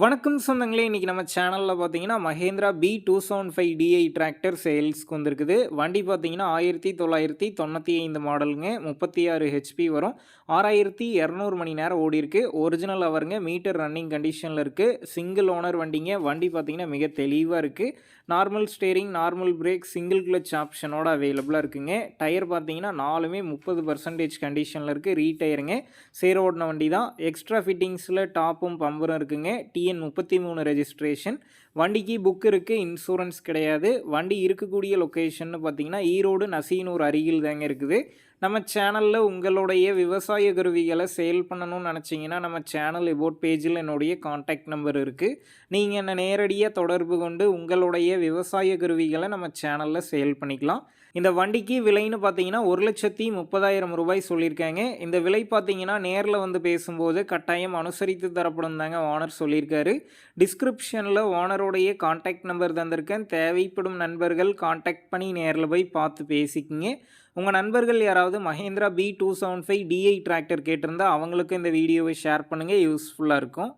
வணக்கம் சொந்தங்களே! இன்னைக்கு நம்ம சேனல்ல பார்த்தீங்கன்னா, மஹேந்திரா B275 DI டிராக்டர் சேல்ஸ்க்கு வந்திருக்குது. வண்டி பார்த்தீங்கன்னா, 1995 மாடலுங்க. 36 ஹெச்பி வரும். 6200 மணி நேரம் ஓடியிருக்கு. ஒரிஜினல் ஹவருங்க. மீட்டர் ரன்னிங் கண்டிஷன்ல இருக்கு. சிங்கிள் ஓனர் வண்டிங்க. வண்டி பார்த்தீங்கன்னா, மிக தெளிவா இருக்கு. Normal steering, normal brake, single clutch ஆப்ஷனோட அவைலபிளா இருக்குங்க. டயர் பார்த்தீங்கன்னா, 4மே 30% கண்டிஷன்ல இருக்கு. ரீடயருங்க. சேர் ஓட்டுன வண்டி தான். எக்ஸ்ட்ரா ஃபிட்டிங்ஸில டாப்பும் பம்பரும் இருக்குங்க. TN 33 registration. வண்டிக்கு புக் இருக்கு. இன்சூரன்ஸ் கிடையாது. வண்டி இருக்கக்கூடிய லொக்கேஷன்னு பார்த்தீங்கன்னா, ஈரோடு நசீனூர் அருகில் தாங்க இருக்குது. நம்ம சேனல்ல உங்களுடைய விவசாய கருவிகள சேல் பண்ணணும்னு நெனச்சீங்கன்னா, நம்ம சேனல் எபோட் பேஜில என்னுடைய கான்டாக்ட் நம்பர் இருக்கு. நீங்க என்ன நேரடியா தொடர்பு கொண்டு உங்களுடைய விவசாய கருவிகள நம்ம சேனல்ல சேல் பண்ணிக்கலாம். இந்த வண்டிக்கு விலைன்னு பார்த்தீங்கன்னா, ரூ. 1,30,000 சொல்லியிருக்காங்க. இந்த விலை பார்த்தீங்கன்னா, நேர்ல வந்து பேசும்போது கட்டாயம் அனுசரித்து தரப்படும் தாங்க ஓனர் சொல்லியிருக்காரு. டிஸ்கிரிப்ஷன்ல ஓனருடைய கான்டாக்ட் நம்பர் தந்திருக்கேன். தேவைப்படும் நண்பர்கள் கான்டாக்ட் பண்ணி நேர்ல போய் பார்த்து பேசிக்கங்க. உங்க நண்பர்கள் யாராவது மஹேந்திரா B275 DI டிராக்டர் கேட்டிருந்தா, அவங்களுக்கும் இந்த வீடியோவை ஷேர் பண்ணுங்க. யூஸ்ஃபுல்லா இருக்கும்.